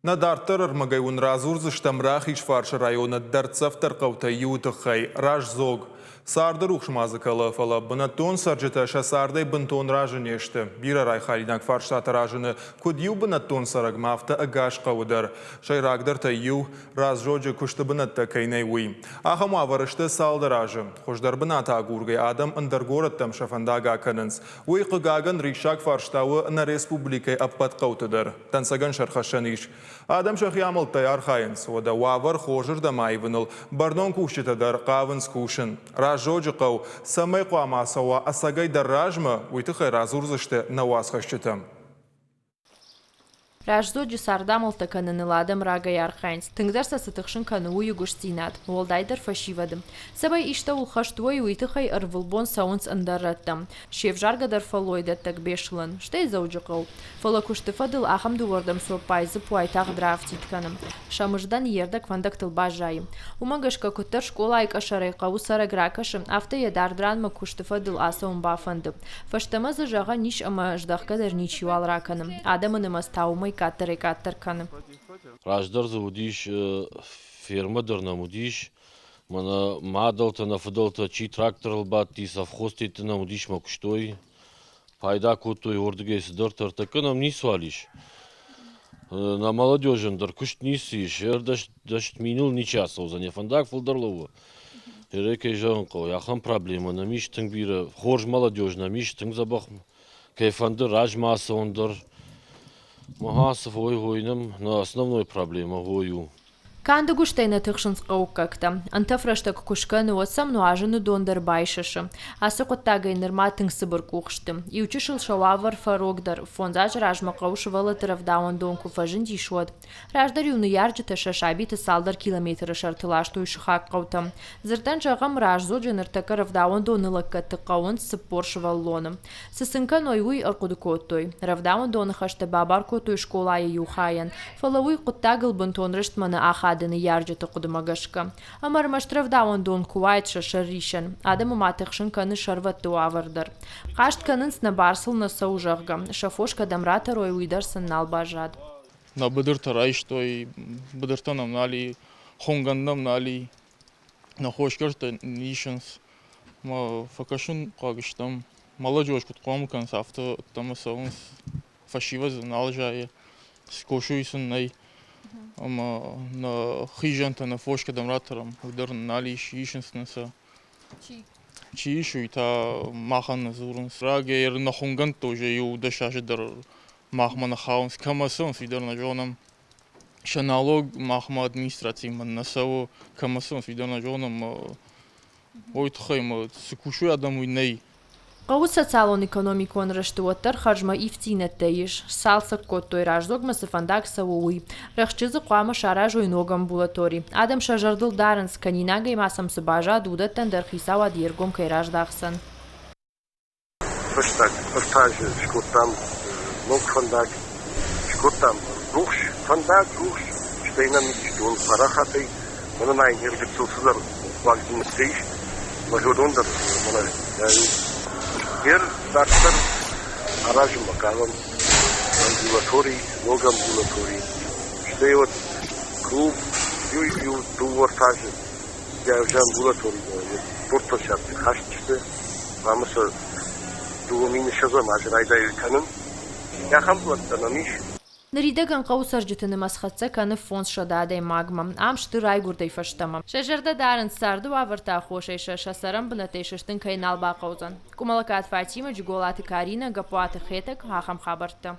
Надарттар армагайун разурзы штамрах ишфаршы районы дарцафтар қаута ютықай ражзог. Сарды рухшмазы калафала бынатон сарджыта шасардай бынтон ражын ешті. Бира райхалинак фарштаты ражыны кудью бынатон сарагмафта агаш қауыдар. Шайрагдар тайю разжоджы күшті бынатта кайнай уй. Ахама варышты салды ражы. Хождар быната агургай адам андаргораттам шафандага канынс. Уй қыгаган ришак фарштауы на республикай аппат қаутыдар. Тансаган шархашаниш. Адам шахиамыл таяр хайынс. Ода вавар хожыр да майвыныл. Бардон кушчетадар қавын скушын. Ражоджы қау самай қуамасауа асагай дарражмы уйтықай разурзышты науасхашчытым. Ражзоджы сардамылты каныны ладым рагай архайнс. Тыңдарса сытықшын каны уйы гүштинат. Олдайдар фашивадым. Сабай ишта улхаштуай уйтықай арвылбон саунс андараттам. Шев жаргадар фалойда так бешылын. Штай зауджы қау. Фала күшті фадыл ахам дувардам сопайзы пуайтақ драфтитканым. Шамыждан ердак вандак тылба жайым. Умагашка күттір школа айк ашарай қау сара гракашым. Авто ядардранма күшті фадыл асаум бафанды. Фаштамазы жаға ниш ама ждақкадар ничивал раканым. Адамыным астаумай каттыр каным. Раждар заудиш ферма дърнамудиш, мана мадалта на фадалта чи трактор бати совхозтите намудиш макуштой, пайда котой ордгей сдартар таканам не свалиш. На молодежен дар кушт не сиш, дашт минул ни часа за не фандак фалдарлова. Рекей жанко, яхам проблема на миш тыңбира, хорж молодежь на миш тың забах, кайфанды раж маса ондар. Махасов ойным на основной проблема вою. Канды гуштайна тықшынс қауққақта. Антафраштак кушканы отсам нуажыны дондар байшышы. Асы қоттагай нырма тыңсы бір куқшты. Иучышыл шауавар фарогдар. Фонзаж ражма қаушы валатырав дауан донку фажын дишуад. Раждар юны ярджыта шашабиты салдар километры шартылашту шықақ қаута. Зырдан жағам ражзоджы ныртакарав дауан донылакка тықауын сыппоршы валлоны. Сысынкан ойуй арқуды коттой. Равдауан доны хашты бабар коттой школайы юхаян. Фалауй қоттагыл бынтон рыштманы аха адыны ярджыты қудымагашка. Амар маштравдауан дон куайтша шаришан. Адамы матықшын каны шарватты авардар. Қашт канынс на барсыл на саужағга. Шафошка дамратар ой уйдарсын налбажад. На быдыртар айштой, быдыртанам нали, хонгандам нали, на хошкарта нишанс. Ма факашын қағыштам. Молодежь кутқамы канс авто тамасаунс фашивазы налжайы. Скошуйсын най. Ама на хижанта на фошка дамратарам, удар нали ишинснса. Чи ишу и та махан назурунс. Раге на хонган тоже ю дашаши дар махмана хаунс камасонс видар на жонам. Шаналог махма администрации ман насаво камасонс видар на жонам. Ой тхайма сукушу адаму ней. Қауыз социалон экономикон раштуаттар харжма ифтинеттейш, салса коттой раждогма сыфандак саууи, рахчызы қуама шаражу иног амбулатори. Адам шажардыл дарынс, канинага и масам сыбажа дудаттан дархисава дергом кай раждахсан. Пыштак, пыштажы, шкуртам, ног фандак, шкуртам, рухш, фандак, рухш, штейнам митиштун, парахатай, мананай нергицусызар, вагзинстейш, мажорундар, манай, Ер дактор аражым макалам амбулаторий, ног амбулаторий. Что и вот клуб ю тувартажи, я уже амбулаторий, порто шапты хашчты, мамаса дуумини шазам ажрайда илканын. Я хамплаттанамиш. Наридаган қауысар жытыны масхатса каны фонс шададай магмам, ам шты райгурдай фаштамам. Шажарда дарын сарды вавырта хошайша шасарам бынатайшыштын кайналба қаузан. Кумалакат Фатима, Джуголаты Карина, Гапуаты Хетек, Хахам Хабарта.